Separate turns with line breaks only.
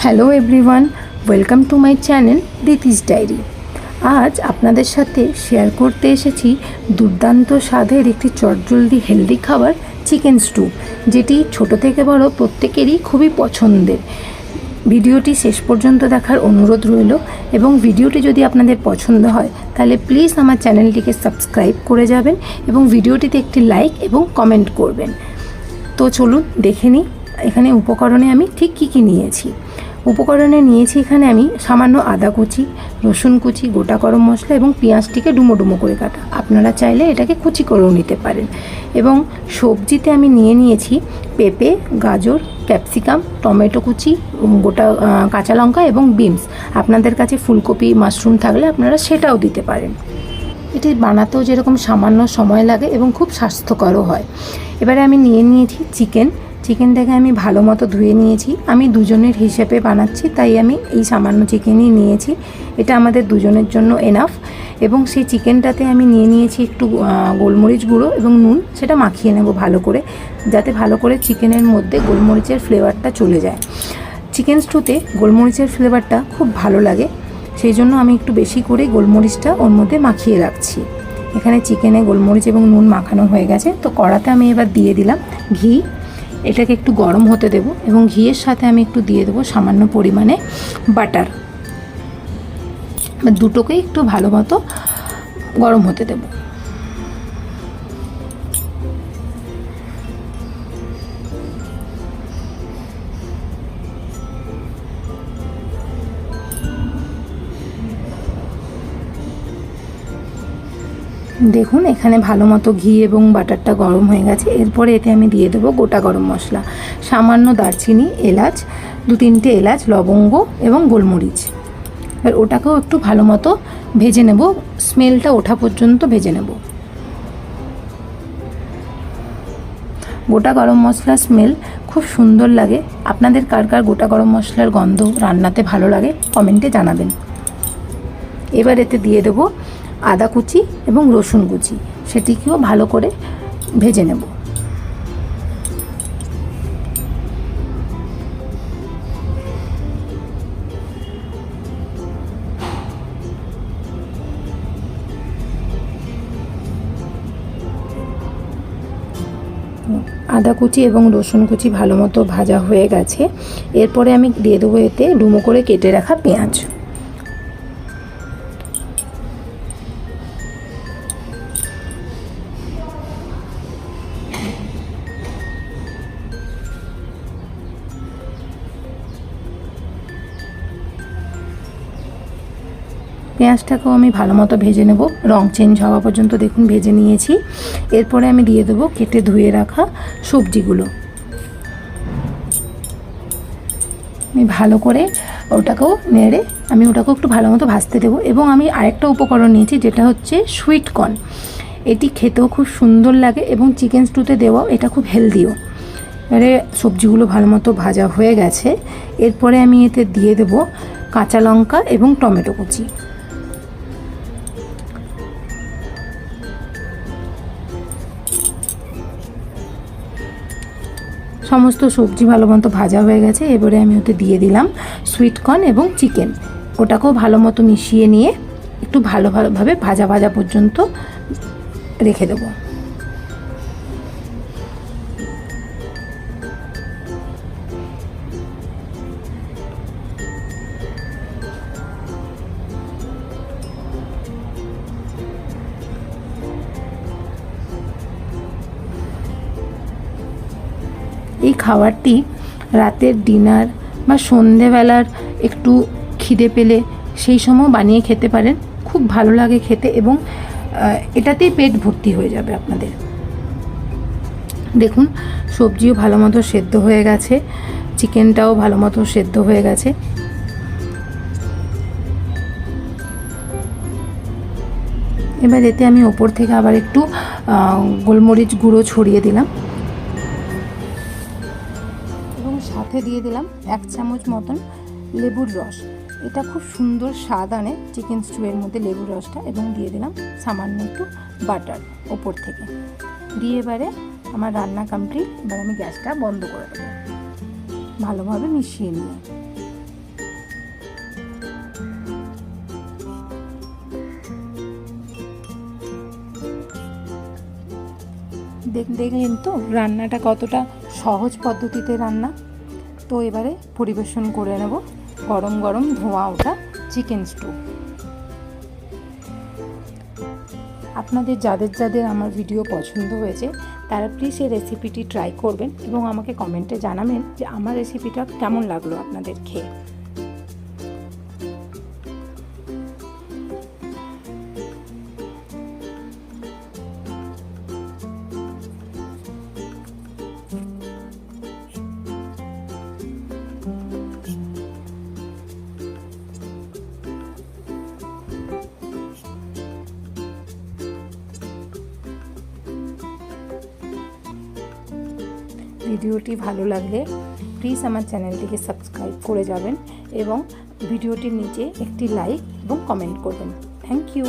Hello everyone, welcome to my channel Diti's diary. আজ আপনাদের সাথে শেয়ার করতে এসেছি দুর্দান্ত স্বাদের একটি চটজলদি হেলদি খাবার চিকেন স্টু, যেটি ছোট থেকে বড় প্রত্যেকেরই খুবই পছন্দের। ভিডিওটি শেষ পর্যন্ত দেখার অনুরোধ রইল এবং ভিডিওটি যদি আপনাদের পছন্দ হয় তাহলে প্লিজ আমার চ্যানেলটিকে সাবস্ক্রাইব করে যাবেন এবং ভিডিওটিতে একটি লাইক এবং কমেন্ট করবেন। তো চলুন দেখে নিই এখানে উপকরণে আমি ঠিক কী নিয়েছি। উপকরণে নিয়েছি এখানে আমি সামান্য আদা কুচি, রসুন কুচি, গোটা গরম মশলা এবং পেঁয়াজটিকে ডুমো ডুমো করে কাটা। আপনারা চাইলে এটাকে কুচি করেও নিতে পারেন। এবং সবজিতে আমি নিয়েছি পেঁপে, গাজর, ক্যাপসিকাম, টমেটো কুচি, গোটা কাঁচা লঙ্কা এবং বিনস। আপনাদের কাছে ফুলকপি, মাশরুম থাকলে আপনারা সেটাও দিতে পারেন। এটি বানাতেও যেরকম সামান্য সময় লাগে এবং খুব স্বাস্থ্যকরও হয়। এবারে আমি নিয়েছি চিকেনটাকে আমি ভালো মতো ধুয়ে নিয়েছি। আমি দুজনের হিসেবে বানাচ্ছি, তাই আমি এই সামান্য চিকেনই নিয়েছি। এটা আমাদের দুজনের জন্য এনাফ। এবং সেই চিকেনটাতে আমি নিয়েছি একটু গোলমরিচ গুঁড়ো এবং নুন, সেটা মাখিয়ে নেব ভালো করে, যাতে ভালো করে চিকেনের মধ্যে গোলমরিচের ফ্লেভারটা চলে যায়। চিকেন স্টুতে গোলমরিচের ফ্লেভারটা খুব ভালো লাগে, সেই জন্য আমি একটু বেশি করে গোলমরিচটা ওর মধ্যে মাখিয়ে রাখছি। এখানে চিকেনে গোলমরিচ এবং নুন মাখানো হয়ে গেছে। তো কড়াতে আমি এবার দিয়ে দিলাম ঘি। এটাকে একটু গরম হতে দেব এবং ঘিয়ের সাথে আমি একটু দিয়ে দেবো সামান্য পরিমাণে বাটার। দুটোকেই একটু ভালো মতো গরম হতে দেব। দেখুন এখানে ভালো মতো ঘি এবং বাটারটা গরম হয়ে গেছে। এরপরে এতে আমি দিয়ে দেবো গোটা গরম মশলা, সামান্য দারচিনি, এলাচ, 2-3টে এলাচ, লবঙ্গ এবং গোলমরিচ। এবার ওটাকেও একটু ভালো মতো ভেজে নেব, স্মেলটা ওঠা পর্যন্ত ভেজে নেব। গোটা গরম মশলার স্মেল খুব সুন্দর লাগে। আপনাদের কার কার গোটা গরম মশলার গন্ধ রান্নাতে ভালো লাগে কমেন্টে জানাবেন। এবার এতে দিয়ে দেবো আদা কুচি এবং রসুন কুচি, সেটিকেও ভালো করে ভেজে নেব। আদা কুচি এবং রসুন কুচি ভালো মতো ভাজা হয়ে গেছে। এরপরে আমি দিয়ে দেবো এতে ডুমো করে কেটে রাখা পেঁয়াজ। পেঁয়াজটাকেও আমি ভালো মতো ভেজে নেব, রং চেঞ্জ হওয়া পর্যন্ত দেখুন ভেজে নিয়েছি। এরপরে আমি দিয়ে দেবো কেটে ধুয়ে রাখা সবজিগুলো। আমি ভালো করে ওটাকেও নেড়ে আমি ওটাকেও একটু ভালো মতো ভাজতে দেবো। এবং আমি আরেকটা উপকরণ নিয়েছি, যেটা হচ্ছে সুইট কর্ন। এটি খেতেও খুব সুন্দর লাগে এবং চিকেন স্টুতে দেওয়াও এটা খুব হেলদিও। এবারে সবজিগুলো ভালো মতো ভাজা হয়ে গেছে। এরপরে আমি এতে দিয়ে দেবো কাঁচা লঙ্কা এবং টমেটো কুচি। সমস্ত সবজি ভালো মতো ভাজা হয়ে গেছে। এবারে আমি ওতে দিয়ে দিলাম সুইট কর্ন এবং চিকেন। ওটাকেও ভালো মতো মিশিয়ে নিয়ে একটু ভালোভাবে ভাজা পর্যন্ত রেখে দেবো। এই খাবারটি রাতের ডিনার বা সন্ধেবেলার একটু খিদে পেলে সেই সময় বানিয়ে খেতে পারেন। খুব ভালো লাগে খেতে এবং এটাতেই পেট ভর্তি হয়ে যাবে আপনাদের। দেখুন সবজিও ভালো মতো সেদ্ধ হয়ে গেছে, চিকেনটাও ভালো মতো সেদ্ধ হয়ে গেছে। এবার এতে আমি ওপর থেকে আবার একটু গোলমরিচ গুঁড়ো ছড়িয়ে দিলাম এবং সাথে দিয়ে দিলাম 1 চামচ মতন লেবুর রস। এটা খুব সুন্দর স্বাদ আনে চিকেন স্টুয়ের মধ্যে লেবুর রসটা। এবং দিয়ে দিলাম সামান্য একটু বাটার ওপর থেকে দিয়ে। এবারে আমার রান্না কমপ্লিট। এবার আমি গ্যাসটা বন্ধ করে দেবো ভালোভাবে মিশিয়ে নিয়ে। দেখলেন তো রান্নাটা কতটা সহজ পদ্ধতিতে রান্না। তো এবারে পরিবেশন করে নেব গরম গরম ধোঁয়া ওঠা চিকেন স্টু। আপনাদের যাদের আমার ভিডিও পছন্দ হয়েছে তারা প্লিজ এই রেসিপিটি ট্রাই করবেন এবং আমাকে কমেন্টে জানাবেন যে আমার রেসিপিটা কেমন লাগলো আপনাদের খেয়ে। ভিডিওটি ভালো লাগলে প্লিজ আমার চ্যানেলটিকে সাবস্ক্রাইব করে যাবেন এবং ভিডিওটির নিচে একটি লাইক এবং কমেন্ট করবেন। Thank you.